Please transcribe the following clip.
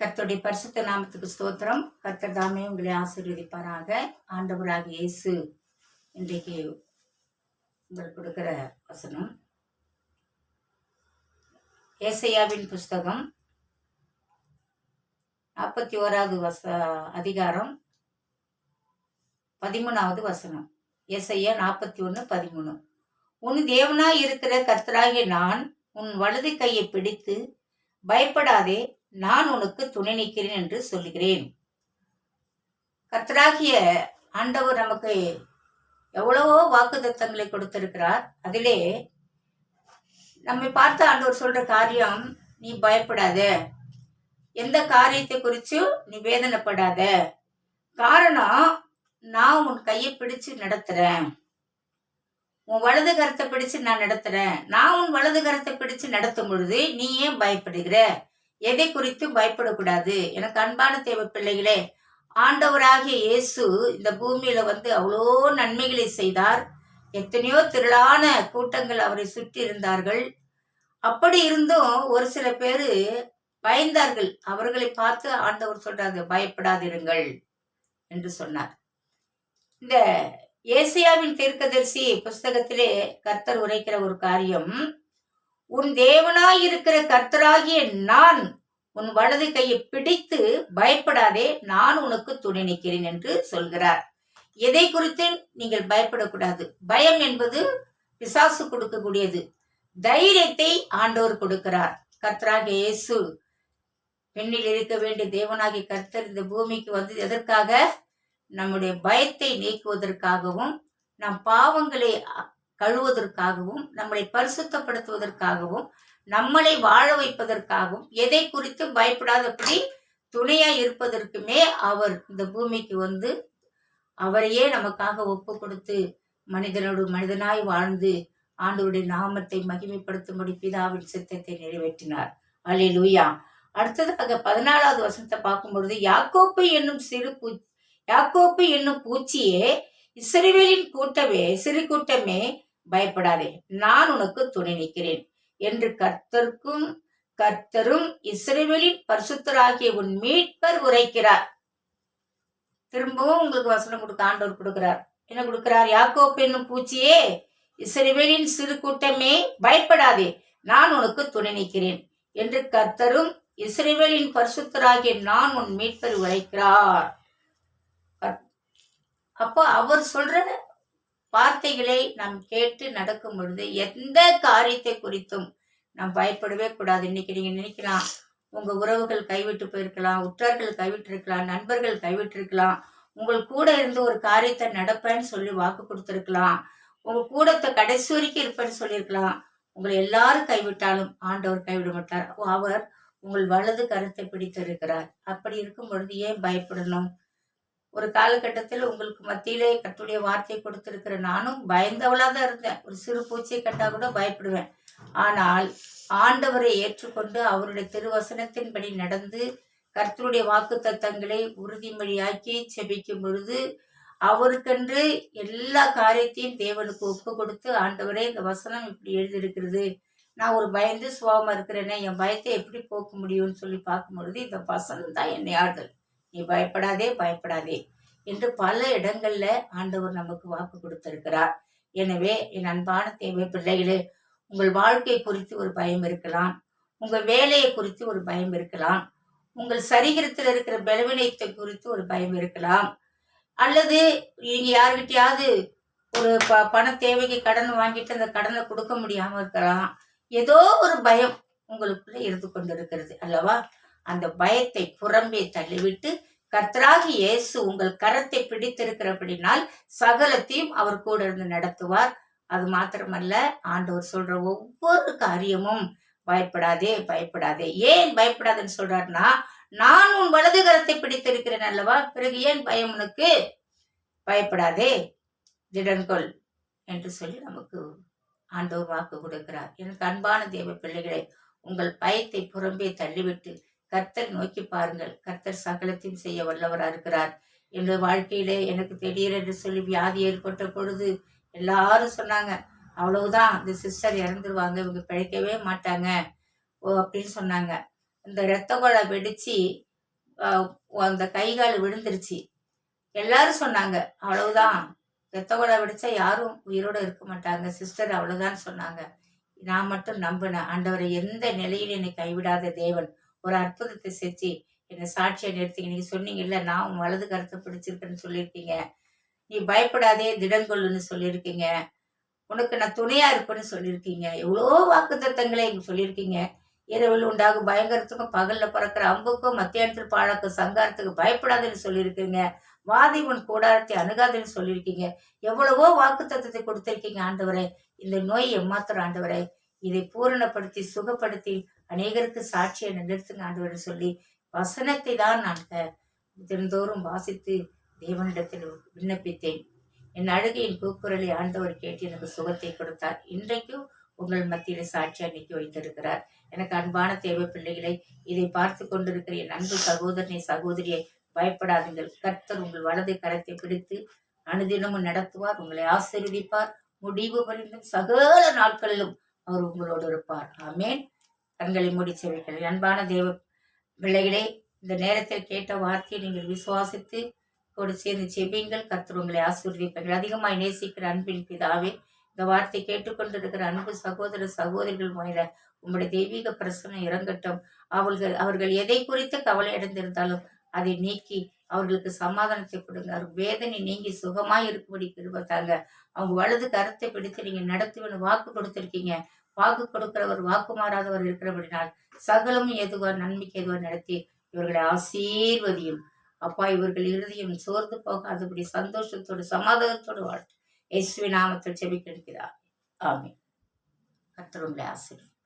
கர்த்தருடைய பரிசுத்த நாமத்துக்கு ஸ்தோத்திரம். கர்த்தர் தாமே உங்களை ஆசீர்வதிப்பாராக. ஆண்டவராக இயேசு இன்றைக்கு உங்களுக்கு கொடுக்கிற வசனம் ஏசாயாவின் புஸ்தகம் 41வது அதிகாரம் 13வது வசனம். ஏசாயா 41:13. உன் தேவனாய் இருக்கிற கர்த்தராகிய நான் உன் வலது கையை பிடித்து பயப்படாதே, நான் உனக்கு துணை நிற்கிறேன் என்று சொல்லுகிறேன். கர்த்தராகிய ஆண்டவர் நமக்கு எவ்வளவோ வாக்குத்தத்தங்களை கொடுத்திருக்கிறார். அதிலே நம்மை பார்த்து ஆண்டவர் சொல்ற காரியம், நீ பயப்படாத, எந்த காரியத்தை குறிச்சும் நீ வேதனைப்படாத, காரணம் நான் உன் கையை பிடிச்சு நடத்துறேன், உன் வலது கரத்தை பிடிச்சு நான் நடத்துறேன். நான் உன் வலது கரத்தை பிடிச்சு நடத்தும் பொழுது நீ ஏன் பயப்படுகிற? எதை குறித்தும் பயப்படக்கூடாது. எனக்கு அன்பான தேவ பிள்ளைகளே, ஆண்டவராகிய இயேசு இந்த பூமியில அவ்வளோ நன்மைகளை செய்தார். எத்தனையோ திரளான கூட்டங்கள் அவரை சுற்றி இருந்தார்கள். அப்படி இருந்தும் ஒரு சில பேரு பயந்தார்கள். அவர்களை பார்த்து ஆண்டவர் சொல்றாங்க, பயப்படாதிருங்கள் என்று சொன்னார். இந்த ஏசாயாவின் தீர்க்கதரிசி புஸ்தகத்திலே கர்த்தர் உரைக்கிற ஒரு காரியம், உன் தேவனாய் இருக்கிற கர்த்தராகிய நான் உன் வலது கையை பிடித்து பயப்படாதே, நான் உனக்கு துணை நிற்கிறேன் என்று சொல்கிறார். எதை குறித்து நீங்கள் பயப்படக்கூடாது. பயம் என்பது பிசாசு கொடுக்கக்கூடியது. தைரியத்தை ஆண்டவர் கொடுக்கிறார். கர்த்தராகிய இயேசு பெண்ணில் இருக்க வேண்டிய தேவனாகிய கர்த்தர் இந்த பூமிக்கு வந்தது எதற்காக? நம்முடைய பயத்தை நீக்குவதற்காகவும், நம் பாவங்களை கழுவதற்காகவும், நம்மளை பரிசுத்தப்படுத்துவதற்காகவும், நம்மளை வாழ வைப்பதற்காகவும், எதை குறித்து பயப்படாதபடி துணையாய் இருப்பதற்குமே அவர் இந்த பூமிக்கு அவரையே நமக்காக ஒப்பு கொடுத்து மனிதனோடு மனிதனாய் வாழ்ந்து ஆண்டவருடைய நாமத்தை மகிமைப்படுத்தும்படி பிதாவின் சித்தத்தை நிறைவேற்றினார். அல்லேலூயா. அடுத்ததாக 14வது வசனத்தை பார்க்கும் பொழுது, யாக்கோப்பு என்னும் பூச்சியே, இஸ்ரவேலின் சிறு கூட்டமே பயப்படாதே, நான் உனக்கு துணை நிற்கிறேன் என்று கர்த்தரும் இஸ்ரவேலின் பரிசுத்தராகிய உன் மீட்பர் உரைக்கிறார். திரும்பவும் உங்களுக்கு வசனம் ஆண்டவர் கொடுக்கிறார். என்ன கொடுக்கிறார்? யாக்கோப்பு என்னும் பூச்சியே, இஸ்ரவேலின் சிறு கூட்டமே பயப்படாதே, நான் உனக்கு துணை நிற்கிறேன் என்று கர்த்தரும் இஸ்ரவேலின் பரிசுத்தராகிய நான் உன் மீட்பர் உரைக்கிறார். அப்போ அவர் சொல்ற வார்த்தைகளை நாம் கேட்டு நடக்கும் பொழுது எந்த காரியத்தை குறித்தும் நாம் பயப்படவே கூடாது. இன்னைக்கு நீங்க நினைக்கலாம், உங்க உறவுகள் கைவிட்டு போயிருக்கலாம், உற்றார்கள் கைவிட்டு இருக்கலாம், நண்பர்கள் கைவிட்டு இருக்கலாம், உங்கள் கூட இருந்து ஒரு காரியத்தை நடப்பேன்னு சொல்லி வாக்கு கொடுத்திருக்கலாம், உங்க கூடத்தை கடைசி வரைக்கும் இருப்பேன்னு சொல்லியிருக்கலாம். உங்களை எல்லாரும் கைவிட்டாலும் ஆண்டவர் கைவிட மாட்டார். அவர் உங்கள் வலது கரத்தை பிடித்து இருக்கிறார். அப்படி இருக்கும் பொழுது ஏன் பயப்படணும்? ஒரு காலகட்டத்தில் உங்களுக்கு மத்தியிலே கர்த்தருடைய வார்த்தையை கொடுத்திருக்கிற நானும் பயந்தவளா தான் இருந்தேன். ஒரு சிறு பூச்சியை கட்டா கூட பயப்படுவேன். ஆனால் ஆண்டவரை ஏற்றுக்கொண்டு அவருடைய திருவசனத்தின்படி நடந்து கர்த்தருடைய வாக்கு தத்தங்களை உறுதிமொழியாக்கி செபிக்கும் பொழுது அவருக்கென்று எல்லா காரியத்தையும் தேவனுக்கு ஒப்பு கொடுத்து, ஆண்டவரே இந்த வசனம் இப்படி எழுதியிருக்கிறது, நான் ஒரு பயந்து சுவாம இருக்கிறேனே, என் பயத்தை எப்படி போக்க முடியும்னு சொல்லி பார்க்கும் பொழுது இந்த வசனம் தான் என்னை ஆறுதல். நீ பயப்படாதே பயப்படாதே என்று பல இடங்கள்ல ஆண்டவர் நமக்கு வாக்கு கொடுத்திருக்கிறார். எனவே என் அன்பான தேவை பிள்ளைகளே, உங்கள் வாழ்க்கை குறித்து ஒரு பயம் இருக்கலாம், உங்கள் வேலையை குறித்து ஒரு பயம் இருக்கலாம், உங்கள் சரீரத்தில் இருக்கிற பலவீனத்தை குறித்து ஒரு பயம் இருக்கலாம், அல்லது நீங்க யாருக்கிட்டையாவது ஒரு பண தேவைக்கு கடன் வாங்கிட்டு அந்த கடனை கொடுக்க முடியாம இருக்கலாம். ஏதோ ஒரு பயம் உங்களுக்குள்ள இருந்து கொண்டிருக்கிறது அல்லவா? அந்த பயத்தை புறம்பே தள்ளிவிட்டு கர்த்தராகிய இயேசு உங்கள் கரத்தை பிடித்திருக்கிறபடினால் சகலத்தையும் அவர் கூட இருந்து நடத்துவார். அது மாத்திரமல்ல, ஆண்டவர் சொல்ற ஒவ்வொரு காரியமும் பயப்படாதே பயப்படாதே. ஏன் பயப்படாதுன்னு சொல்றாருன்னா, நான் உன் வலது கரத்தை பிடித்திருக்கிறேன் அல்லவா, பிறகு ஏன் பயம் உனக்கு? பயப்படாதே, திடன்கொள் என்று சொல்லி நமக்கு ஆண்டவர் வாக்கு கொடுக்கிறார். எனக்கு அன்பான தேவ பிள்ளைகளை, உங்கள் பயத்தை புறம்பே தள்ளிவிட்டு கர்த்தர் நோக்கி பாருங்கள். கர்த்தர் சகலத்தையும் செய்ய வல்லவரா இருக்கிறார். என்னுடைய வாழ்க்கையிலே எனக்கு திடீர் என்று சொல்லி வியாதி ஏற்பட்ட பொழுது எல்லாரும் சொன்னாங்க, அவ்வளவுதான், இந்த சிஸ்டர் இறந்துருவாங்க, இவங்க பிழைக்கவே மாட்டாங்க அப்படின்னு சொன்னாங்க. இந்த இரத்த குழாய் வெடிச்சு அந்த கை கால் விழுந்துருச்சு. எல்லாரும் சொன்னாங்க அவ்வளவுதான், ரத்த கொலை வெடிச்சா யாரும் உயிரோட இருக்க மாட்டாங்க சிஸ்டர், அவ்வளவுதான் சொன்னாங்க. நான் மட்டும் நம்பினேன். ஆண்டவரை எந்த நிலையில என்னை கைவிடாத தேவன் ஒரு அற்புதத்தை செஞ்சு என்னை சாட்சியை நிறுத்திங்க. நீங்க சொன்னீங்கல்ல, நான் உன் வலது கருத்தை பிடிச்சிருக்கேன்னு சொல்லியிருக்கீங்க. நீ பயப்படாதே திடங்கொள்ளுன்னு சொல்லியிருக்கீங்க. உனக்கு நான் துணையா இருப்பேன்னு சொல்லியிருக்கீங்க. எவ்வளோ வாக்கு தத்தங்களை சொல்லியிருக்கீங்க. இரவில் உண்டாகும் பயங்கரத்துக்கும் பகல்ல பறக்கிற அம்புக்கும் மத்தியானத்தில் பாழாக்கும் சங்காரத்துக்கு பயப்படாதுன்னு சொல்லியிருக்கீங்க. வாதி உன் கூடாரத்தை அணுகாதுன்னு சொல்லியிருக்கீங்க. எவ்வளவோ வாக்கு தத்தத்தை கொடுத்திருக்கீங்க ஆண்டவரே. இந்த நோய் எம்மாத்திரம் ஆண்டவரே, இதை பூரணப்படுத்தி சுகப்படுத்தி அநேகருக்கு சாட்சியை நிறுத்துங்க ஆண்டவரை சொல்லி வசனத்தை தான் நான் தினந்தோறும் வாசித்து தேவனிடத்தில் விண்ணப்பித்தேன். என் அழுகையின் கூக்குரலை ஆண்டவர் கேட்டு எனக்கு சுகத்தை கொடுத்தார். இன்றைக்கும் உங்கள் மத்தியில் சாட்சியாக நிற்க வைத்திருக்கிறார். எனக்கு அன்பான தேவ பிள்ளைகளை, இதை பார்த்து கொண்டிருக்கிற என் அன்பு சகோதரனை சகோதரியை, பயப்படாதீர்கள். கர்த்தர் உங்கள் வலது கரத்தை பிடித்து அனுதினமும் நடத்துவார், உங்களை ஆசீர்வதிப்பார். முடிவு பரிந்தும் சகல நாட்களிலும் அவர் உங்களோடு இருப்பார். ஆமேன். கண்களை மூடி செவிகள். அன்பான தேவ பிள்ளைகளே, இந்த நேரத்தில் கேட்ட வார்த்தையை நீங்கள் விசுவாசித்து கூட சேர்ந்து செபியுங்கள். கர்த்தர் உங்களை ஆசீர்வதிப்பார்கள். அதிகமாய் நேசிக்கிற அன்பின் பிதாவே, இந்த வார்த்தை கேட்டுக்கொண்டிருக்கிற அன்பு சகோதர சகோதரிகள் மேல உங்களுடைய தெய்வீக பிரசனம் இறங்கட்டும். அவர்கள் எதை குறித்து கவலை அடைந்திருந்தாலும் அதை நீக்கி அவர்களுக்கு சமாதானத்தை கொடுங்க. வேதனை நீங்கி சுகமாய் இருக்கும்படி கிருபத்தாங்க. அவங்க வலது கருத்தை பிடித்து நீங்க நடத்துவேன்னு வாக்கு கொடுத்திருக்கீங்க. வாக்கு கொடுக்கிறவர் வாக்கு மாறாதவர் இருக்கிறபடினால் சகலமும் எதுவா நன்மைக்கு எதுவா நடத்தி இவர்களை ஆசீர்வதியும். அப்பா, இவர்கள் இறுதியும் சோர்ந்து போகாதபடி சந்தோஷத்தோடு சமாதானத்தோடு வாழ்த்து இயேசுவின் நாமத்தில் ஜெபிக்கிறேன். ஆமென். கர்த்தர் உங்களை ஆசீர்வதிப்பார்.